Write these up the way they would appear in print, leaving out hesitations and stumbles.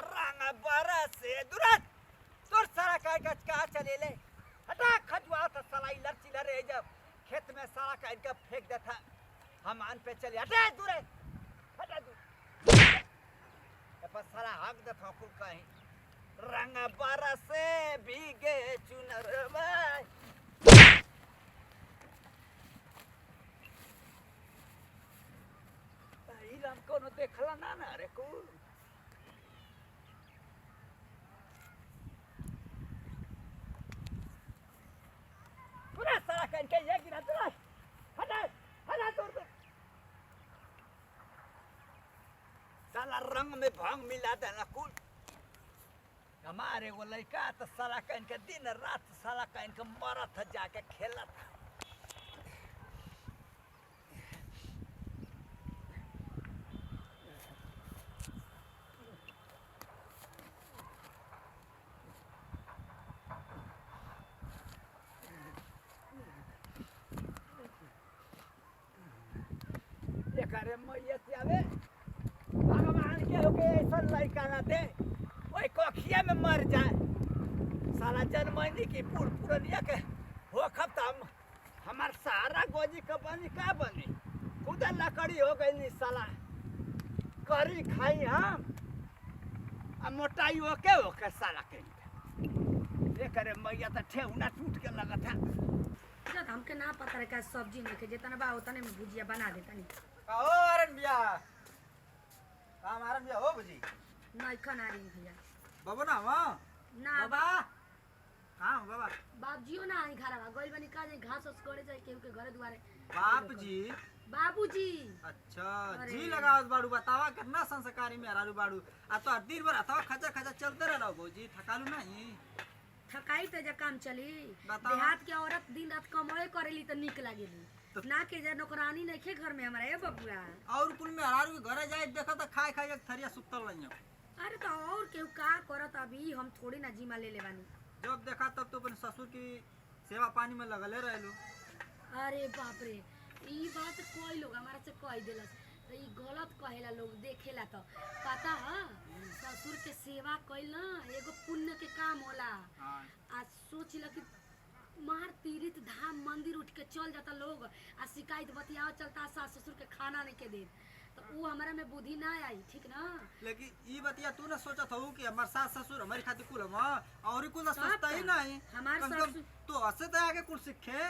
रंग बरस से दुरत तोर सारा काय कच का चले ले हटा खजुआ तो साला इलर चिलर है जब खेत में सारा का इनका फेंक देता हम आन पे चले हटा दूर हटा दूर ये पर सारा हक देता कुल कहीं रंग बरस से भीगे चुनर में इलाम कोनो देखला ना ना रे को पूरा सारा कहीं ये गिरा दूर हटा हटा दूर साला रंग में भांग मिला देना कुल हमारे वो लड़का तो साला का इनका दिन रात साला का इनका मरत जाके खेला था करे मैया आवे भगवान के होके ऐसा लड़का ना दे वही कोखिया में मर जाए साला जन्मनी की पुरनिया के हो खत्म हमार सारा गोजी का बनी का बनी खुद लकड़ी हो गई नी साला करी खाई हम अब मोटाई होके साला के ये करे मैया तो ठेहुना टूट के लगा था जब हमके ना पता रहे का सब्जी नहीं के जितना बा उतने में भुजिया बना देता नहीं ओ अरन बिया काम अरन बिया हो बुजी नहीं खाना रही भैया बाबू ना वा ना बाबा हां बाबा बाबूजी ना आई घर बा गोइल बनी का जे घास उस कोड़े जाए केहू के घरे दुआरे बाप जी बाबूजी अच्छा जी लगावत बाड़ू बतावा कितना संस्कारी में हरारू बाड़ू आ तो दिन भर अथवा खचा खचा चलते रहो भौजी थकालू नहीं थकाई तो जा काम चली बताओ। देहात के औरत दिन रात कमाए करेली तो निक लागेली तो ना के जे नौकरानी नहीं खे घर में हमारा ए बबुआ और कुल में हरारू के घरे जाए देखा तो खाए खाए एक थरिया सुतल रहियो अरे तो और केहू का करत अभी हम थोड़ी ना जिम्मा ले बानी जब देखा तब तो अपने ससुर की सेवा पानी में लगले रहलू अरे बाप रे ई बात कोई लोग हमारा से कह देलस तो ई गलत कहेला लोग देखेला तो पता है ससुर के सेवा कइल ना एगो पुण्य के काम होला हां आ सोच ल कि मार तीर्थ धाम मंदिर उठ के चल जाता लोग आ शिकायत बतियाव चलता सास ससुर के खाना नहीं के दे तो वो हमारा में बुद्धि ना आई ठीक ना लेकिन ई बतिया तू ना सोचत हो कि हमार सास ससुर हमारी खातिर कुल हम और कुल सोचता ही नहीं हमार कम से कम ससुर तो हसे तो आगे कुल सीखे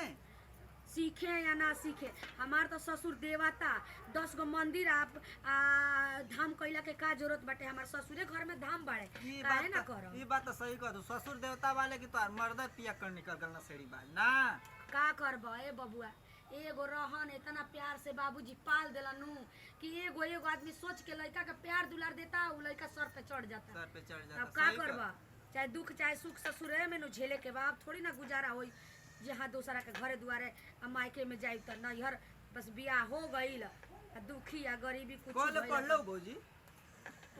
सीखे या ना सीखे हमार तो ससुर देवता 10 गो मंदिर आप धाम कइला के का जरूरत बाटे हमार ससुरे घर में धाम बाड़े काहे ना करो ई बात तो सही कहत ससुर देवता वाले की तो मर्द पिया कर निकल गलना सेड़ी बाल ना का करबो ए बबुआ एगो रहन इतना प्यार से बाबूजी पाल देलनु कि एगो एगो आदमी सोच के लड़का के प्यार दुलार देता उ लड़का सर पे चढ़ जाता सर पे चढ़ जाता अब का करबा चाहे दुख चाहे सुख ससुरे में नु झेले के बाद थोड़ी ना गुजारा होई जहाँ दूसरा के घरे दुआरे मायके में जाई त नैहर बस बियाह हो गईल दुखी या गरीबी कुछ कॉल पढ़ लो भौजी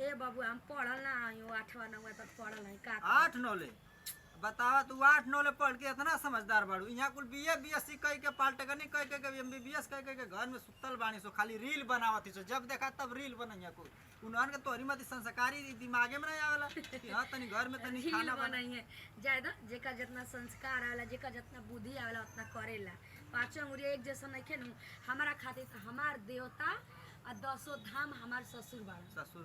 ए बाबू हम पढ़ल ना आयो 8वां 9वां तक पढ़ल है का 8 9 ले बतावा तू 8 9 ले पढ़ के इतना समझदार बाड़ू यहाँ कुल बीए बीएससी कह के पॉलिटेक्निक कह के एमबीबीएस कह के घर में सुतल बानी सो खाली रील बनावती सो जब देखा तब रील बनैया को उन्हन के तोरी मत संस्कारी दिमागे में नहीं आवेला कि हां तनी घर में तनी खाना बनाई है ज्यादा जेका जितना संस्कार आवेला जेका जितना बुद्धि आवेला उतना करेला पांचों अंगुरी एक जैसा नहीं खेनु हमारा खातिर तो हमार देवता और 10 धाम हमार ससुर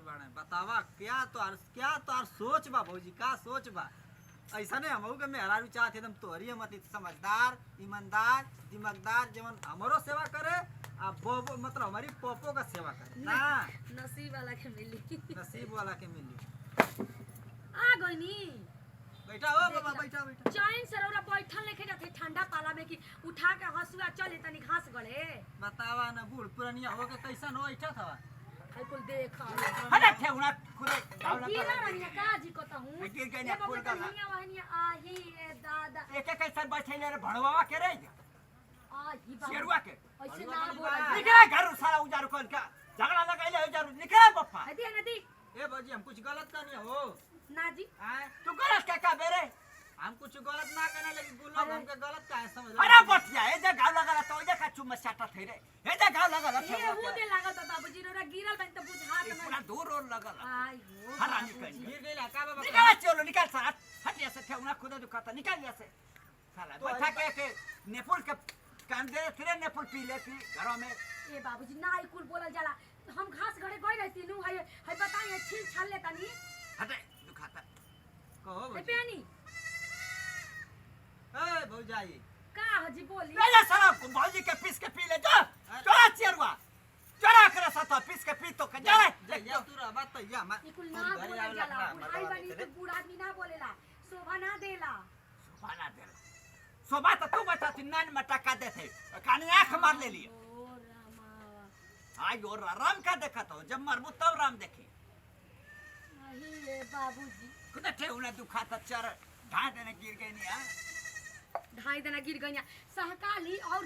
बाड़े बतावा क्या तो सोच बा भौजी का सोच बा ऐसा नहीं हम के मेहरारू चाहते एकदम तोहरी मत समझदार ईमानदार दिमागदार जीवन हमारो सेवा करे आ बोबो मतलब हमारी पोपो का सेवा करे ना नसीब वाला के मिली नसीब वाला के मिली आ गईनी बैठा हो बाबा बैठा बैठा चैन से रौरा बैठल लेके जाते ठंडा पाला में कि उठा के हंसुआ चले तनी घास गले बतावा ना बूढ़ पुरानिया हो के कैसन हो बैठा था है कुल देखा हटा ठेहुना खुदे गिरा रनिया का जी को त हूं गिर गई ना फूल का वहनिया वहनिया आही ए दादा एक एक कैसे बैठे रे भड़वावा के रे आही बा शेरवा के ऐसे ना बोला निकल घर सारा उजारू कर का झगड़ा लगाइले उजारू निकल बप्पा नदी नदी ए बाजी हम कुछ गलत नहीं हो ना जी हां तू गलत क्या बेरे हम कुछ गलत ना करने लगी गुल्लो हमके गलत काहे समझ अरे बटिया ए जे घाव लगल तो जे का चुम्मा चाटा थे रे ए जे घाव लगल ए हो दे लागल बा बाबूजी रोरा गिरल बन त बुझात नहीं पूरा दूर और लगल आई हो हरामी कहीं गिर गइला का बाबा निकाल चलो निकाल साथ हटिया से ठेवना खुद दुखाता निकाल लिया से साला बैठा के नेपुल के कांदे फिर नेपुल पी लेती घरों में ए बाबूजी ना आई कुल बोलल जाला हम घास घड़े गई रहती नु है बताई छील छाल लेता नी हटे दुखाता कहो ए पेनी ए भौजाई का हजी बोली ले जा साला भौजी के पीस के पी ले जा चला चेरवा चला करे सता पीस के पी तो के जा या तू रह बात तो या ई कुल ना बोलल जाला बुढ़ाई बनी तो बूढ़ आदमी ना बोलेला शोभा ना देला शोभा ना देला शोभा तो तू बता तू नान में टका देथे कानी आंख मार ले लिए ओ रामा आई और राम का देखा तो जब मरबू तब राम देखी नहीं रे बाबूजी खुद ठेवना दुखाता चर ढांड ने गिर गई नहीं हां ढाई देना गिर गईया सहकाली और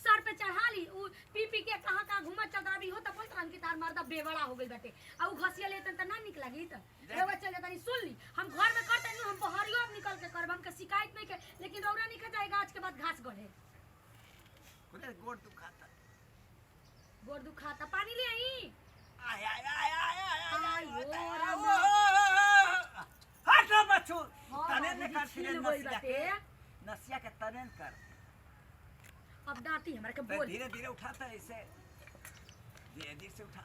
सर पे चढ़ा ली उ पी पी के कहां घुमा चलता भी हो त बोलत रहन कि तार मर्दा बेवड़ा हो गई बाटे आ उ घसिया लेतन त ना निक लागी त एगो चल जाता नहीं सुन ली हम घर में करते नहीं हम बहरियो अब निकल के करब हमके शिकायत नहीं के लेकिन रौरा नहीं खा जाएगा आज के बाद घास गढ़े खुद गोड़ दुखाता गोड़ दुखाता पानी ले आई आय आय आय आय आय आई ओ रामा हट बच्चू हाँ, तने ने कर बाबूजी, फिर छील गई बाटे। नसिया के तने कर अब डांटी हमरा के तो बोल धीरे धीरे उठाता है इसे धीरे धीरे से उठा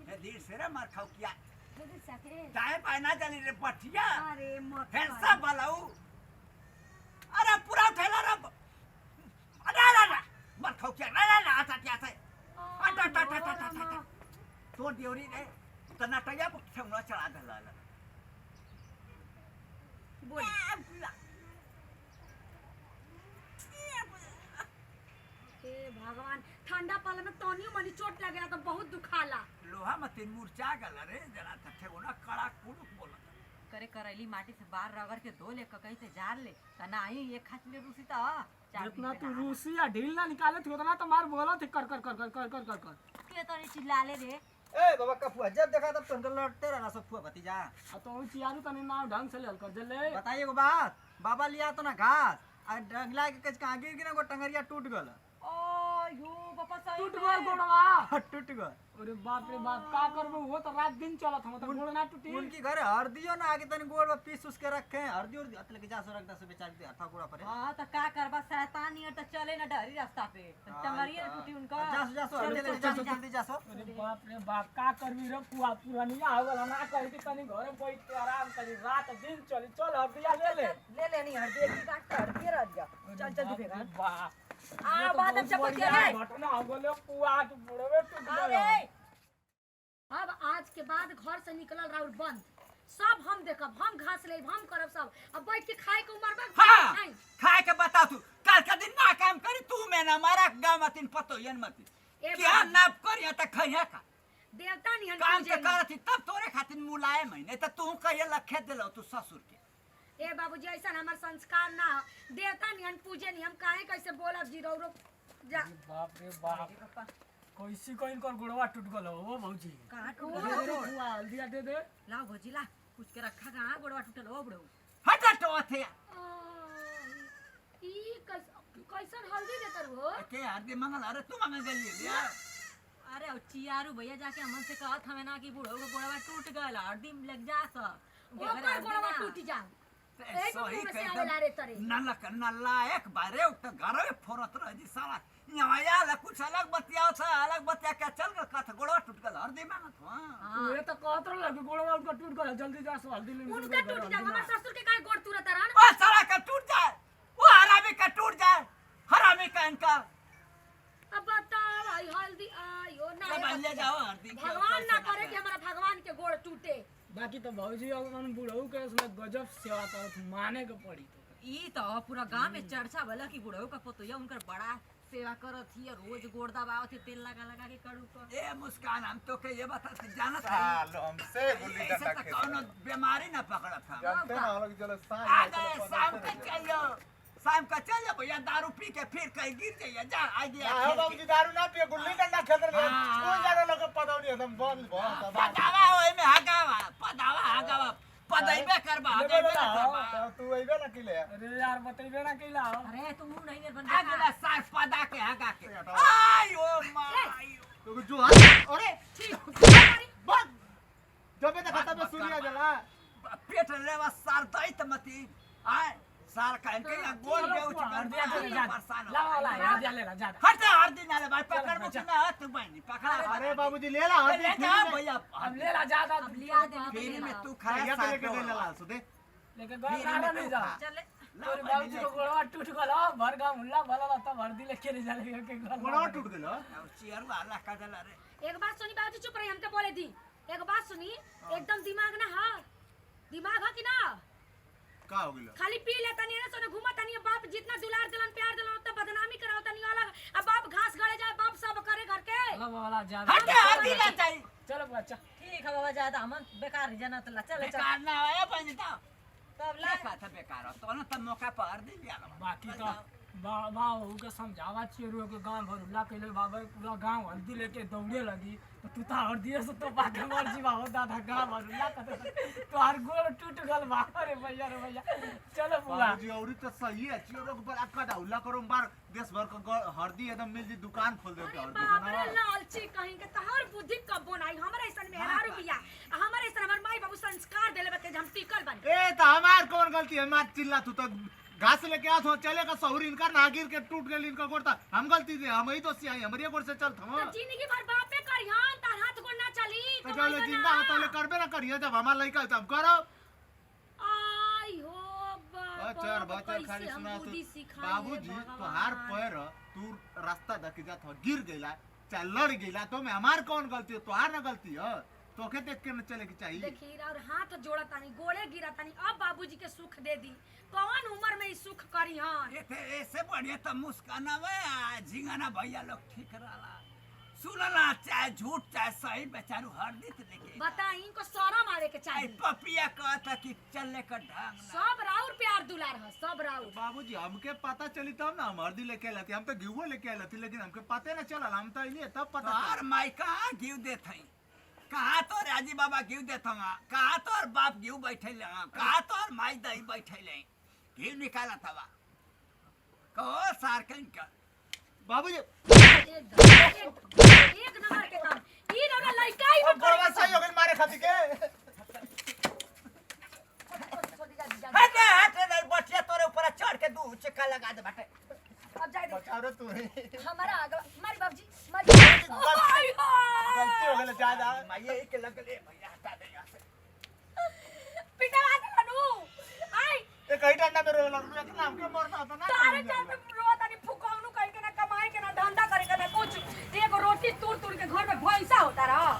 है धीरे से रे मार खाओ किया दे सके दाएं बाएं ना जानी रे बटिया अरे मत फैंसा बलाऊ अरे पूरा उठेला रे अरे अरे मार खाओ किया ना ना ना आता क्या था आता आता आता आता तो दियोरी ने तना टया पर ठेवना चढ़ा दला बोल हे भगवान ठंडा पाला में तोनियो मनी चोट लगेला तो बहुत दुखाला लोहा में तीन मूर्छा गल रे जरा ठेवना कड़ा कुड़ुक बोला करे करैली माटी से बाहर रगड़ के धो ले ककई से जार ले त नाही एक खाच ले रूसी त जितना तू रूसी या ढील ना निकाले थे उतना तो मार बोला थे कर कर कर कर कर कर कर कर के तनी चिल्लाले रे ए बाबा कफुआ जब देखा तब तुमको लौटते रहना सब फुआ भतीजा आ तो उ चियारू तने नाव ढंग से लेल कर जले बताइए को बात बाबा लिया तो ना घास आ डगला के कच कहां गिर गिरा को टंगरिया टूट गल ओ यो पापा सही टूट गल गोड़वा टूट गल अरे बाप रे बाप का करबो वो तो रात दिन चलत हम तो गोड़ ना टूटी उनकी घर हरदियो ना आगे तनी गोड़ में पीस उस के रखे हैं हरदी और अतल के जा सो रख 10 बेचारी के हथा गोड़ा पर हां त का करबा शैतान नियर त चले ना डहरी रास्ता पे टंगरिए टूटी उनका जा सो जल्दी जा सो अरे बाप रे बाप का करबी रे पुआ पुरानिया हो गल ना कर के तनी घरे बैठ के आराम करी रात दिन चली चल हरदिया ले लेनी हरदी की काट हरदी रह जा चल चल दिखेगा वाह आ बात अब चपक के रे घटना हो गलो पुआ तू बुढ़वे टूट गल अरे अब आज के बाद घर से निकलल राउर बंद सब हम देखब हम घास लेब हम करब सब अब बैठ के खाए के उमर बा हाँ खाए के बता तू कल का दिन ना काम करी तू में ना मारा गाँव मतीन पतो यन मती ए क्या बाबूजी। नाप करिया त खइया का देवता निहन काम पूजे के करती तब तोरे खातिर मुलायम है नहीं तो तू कहिए लखे दिलो तू ससुर के ए बाबूजी ऐसा हमार संस्कार ना ह। देवता निहन पूजे नहीं हम काहे कैसे बोलब जी रौरो जा बाप रे बाप कैसी कोइन कर गोड़वा टूट गल हो भौजी कहां टूट दे दे पुआ हल्दिया दे दे लाओ भोजिला कुछ के रखा कहां गोड़वा टूटल हो बड़ो हट तो थे ई कैसन हल्दी देतर हो के आदमी मंगल अरे तू मंगल गली लिया अरे ओ चियारू भैया जाके हमन से कहत हमें ना कि बूढ़ो को गोड़वा टूट गल हरदी लग जा स ओकर गोड़वा टूटी जा एक सही मुंह में से कह आवेला रे तरे नलक नलायक बारे उठ घर में फोरत रह जी साला नवाया ला कुछ अलग बतियाओ छ अलग बतिया के चल गल कथ गोड़वा टूट गल हरदी मांगत हां ये तो कहत रह कि गोड़वा का टूट गल जल्दी जा सो हल्दी ले उनका टूट जा हमार ससुर के काहे गोड़ तुरत रहन ओ साला का टूट जाए वो हरामी का टूट जाए हरामी का इनका अब बताओ भाई हल्दी आयो ना सब ले जाओ हरदी के भगवान ना करे कि हमारा भगवान के गोड़ टूटे बाकी तो भौजी अगर बुढ़ऊ के उसमें गजब सेवा करत माने के पड़ी तो ई तो पूरा गांव में चर्चा भला कि बुढ़ऊ का पोतोया उनकर बड़ा सेवा करत ही रोज गोड़ दबावत ही तेल लगा लगा के कड़ू कर ए मुस्कान हम तो के ये बता जानत है सालो हमसे गुल्ली ऐसे डंडा तो खेल कौनो बीमारी ना पकड़त था जानते ना हम लोग चलो आ गए शाम को चलियो शाम का चलियो भैया दारू पी के फिर कहीं गिर जाइए जा आ गया हां बाबूजी दारू ना पिए गुल्ली डंडा खेल रहे हाँ। कोई जगह लोग पता नहीं एकदम बंद बहुत पदावा ओए में हगावा पदावा हगावा पदैबे करबा हगाबे करबा बतैबे ना किले अरे यार बतैबे ना कैला हो। अरे तू नहीं ने बन आ गेला सार पदा के हगा के आयो मायो तो जो अरे बस जबे तक खत्म सूर्य जला पेट लेवा सार दैत मती आय सार कान के गोल के उठ हरदिया दे जा परेशान ला ला हरदिया ले जा हट हरदी नाले भाई पकड़ मुझे ना तू बहनी पकड़ अरे बाबूजी ले ला ले जा भैया अब ले ला जा अब लिया दे फिर में तू खाया खाया के लेके ले ला सुदे लेके घर राडा नहीं जा चल तोरे बाबूजी को गोड़वा टूट गल भर गांव हुल्ला भला रहता हरदी लेके ले जा के घर गोड़ा टूट गेलो चेयर वाला का दला रे एक बात सुनी बाबूजी चुप रही हमके बोले दी एक बात सुनी एकदम दिमाग ना हा दिमाग है कि ना का हो गेलो खाली पी लेता नहीं सोने घूमता नहीं बाप जितना दुलार दिलन प्यार दिलन उतना बदनामी करावता नहीं अलग अब बाप घास गड़े जाए बाप सब करे घर के चलो वाला जा हट हरदी ना चाहिए चलो बच्चा ठीक है बाबा ज्यादा हम बेकार जाना तो ला चल चल बेकार ना है बहनी तो तब ला ला का था बेकार हो तो ना तब मौका पर हरदी दिया बाकी तो बाबू के समझावा छिए के गांव भर हुल्ला कैले बाबा पूरा गांव हल्दी लेके दौड़े लगी तो तू हल्दी से तो बाकी मर्जी बा होता था गांव भर हुल्ला कहते तो हर गोड़ टूट गल बा रे भैया चलो बुआ बाबूजी औरी तो सही है चियोरो के बड़ा का डाउला करो बार देश भर का हरदी एकदम मिल जी दुकान खोल दे के बाप रे हरदी लालची कहीं के तहर बुद्धि कब बनाई हमरे ऐसन में हरा रुपया हमरे ऐसन हमर माई बाबू संस्कार देले बते हम टिकल बन ए तो हमार कौन गलती है हमार चिल्ला तू तो घास लेके आ तो चले का सहुर इनका नागिर के टूट गेल इनका गोड़ था हम गलती थे हम ही तो सियाई हमारी गोड़ से चल थम तो जिंदगी भर बापे करिहन तार हाथ गोड़ ना चली तो चलो जिंदा हो तो करबे ना करिए जब हमार लइका तब करो आई हो बाबा बचर बचर खाली सुना तू बाबूजी तोहार पैर तू रास्ता धके जात हो गिर गेला चाहे लड़ गेला तो में हमार कौन गलती है तोहार ना गलती है तोके देख के न चले की चाहिए देखी और हाथ जोड़ा तानी गोड़े गिरा तानी अब बाबूजी के सुख दे दी कौन उम्र में ई सुख करी हन ऐसे बढ़िया तो मुस्काना में झिंगाना भैया लोग ठीक रहला सुनला चाहे झूठ चाहे सही बेचारू हरदी तो लेके बताई इनको शरम आवे के आई चाहिए पपिया कहता कि चलने का ढंग ना। सब राउर प्यार दुलार है सब राउर बाबूजी हमके पता चली तब ना हम हरदी लेके आलती हम तो घीवो लेके आलती लेकिन हमके पते ना चला हम तो इलिए तब पता तोहर माई कहाँ घीव देत हई कहाँ तोर राजी बाबा घीव देत हवा कहाँ तोर बाप घीव बैठे ले कहाँ तोर माई दही बैठे ले घीव निकाला तवा कहो सार का बाबूजी एक नंबर के काम ई रौरा लइका ही अब बड़वा सही हो गइल मारे खाती के हटे हटे नहीं बटिया तोरे ऊपर चढ़ के दू चक्का लगा दे बाटे अब जाए दे बचा रे तू हमारा आगे मारी बाबूजी मारी आई गलती हो गेल जा जा माये के लगले भैया हटा दे यहाँ से पिटवा दे बनू आई ए कहीं डंडा में रोला लेकिन हमके मरना होता ना तारे चलते रोता नहीं फुकाउनु कहीं के ना कमाए के ना धंधा करे के ना कुछ एक रोटी तोड़ के घर में भैंसा होता रहा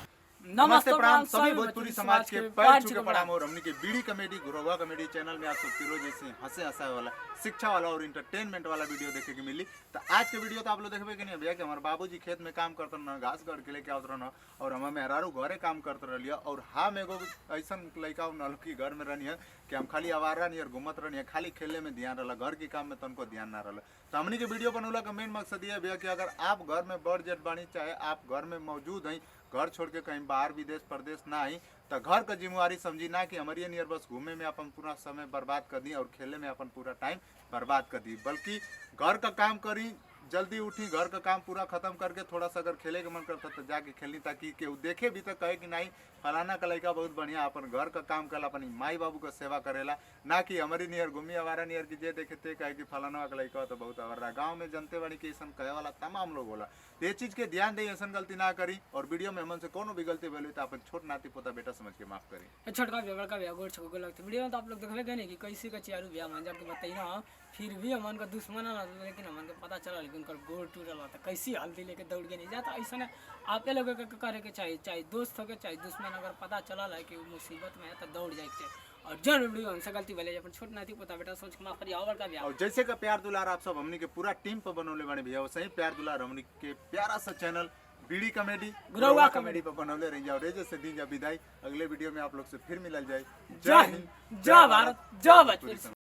नमस्ते प्रणाम सभी भोजपुरी समाज के पैर छू के प्रणाम और हमनी के बीड़ी कॉमेडी गुरवा कॉमेडी चैनल में आप सबको रोज ऐसे हंसे हंसाए वाला शिक्षा वाला और इंटरटेनमेंट वाला वीडियो देखे के मिली तो आज के वीडियो तो आप लोग देखबे कि नहीं भैया कि हमारे बाबूजी खेत में काम करते रह घास गढ़ के लेके आवत रह और हम मेहरारू घरे काम करते रहिए और हम एगो ऐसा लड़का नलकी घर में रहनी है कि हम खाली आवारा नहीं और घूमत रहनी है खाली खेले में ध्यान रहा घर के काम में तनको ध्यान ना रहा तो हमनी के वीडियो बनौला का मेन मकसद ये भैया कि अगर आप घर में बड़ जेठ बानी चाहे आप घर में मौजूद हैं घर छोड़ के कहीं बाहर विदेश प्रदेश ना आई तो घर का जिम्मेवारी समझी ना कि हमारी नियर बस घूमे में अपन पूरा समय बर्बाद कर दी और खेले में अपन पूरा टाइम बर्बाद कर दी बल्कि घर का काम करी जल्दी उठी घर का काम पूरा खत्म करके थोड़ा सा अगर खेले का मन करता तो जाके खेलनी ताकि केहू देखे भी तो कहे कि नहीं फलाना का लड़का बहुत बढ़िया अपन घर का काम करेला अपन माई बाबू का सेवा करेला ना कि हमारी नियर घूमी आवारा नियर की जे देखे थे कहे कि फलाना का लड़का तो बहुत आवारा गाँव में जनते बाड़ी कि ऐसा कहे वाला तमाम लोग होला तो ये चीज के ध्यान दे ऐसा गलती ना करी और वीडियो में हमन से कोनो भी गलती भेल तो अपन छोट नाती पोता बेटा समझ के माफ करी छोटका भैया बड़का भैया गोड़ छको लगते वीडियो में तो आप लोग देखबे गए नहीं कि कैसे का चारू भैया मान जब बताई ना फिर भी हमन का दुश्मन ना लेकिन हमन के पता चला लेकिन उनकर गोड़ टूटल तो कैसी हल्दी लेके दौड़ के नहीं जाता ऐसा आपे लोग करे के चाहिए चाहे दोस्त हो के चाहे दुश्मन अगर पता चला है कि मुसीबत में है तो दौड़ जाए के और जन वीडियो हमसे गलती भले अपन छोट नाती पोता बेटा सोच के माफ करिए और का भैया और जैसे का प्यार दुलार आप सब हमनी के पूरा टीम पर बनौले बानी भैया वैसे ही प्यार दुलार हमनी के प्यारा सा चैनल बीड़ी कॉमेडी गुरवा कॉमेडी पर बनौले रही जाओ रेजे से दी जा विदाई अगले वीडियो में आप लोग से फिर मिलल जाए जय हिंद जय भारत जय भोजपुरी।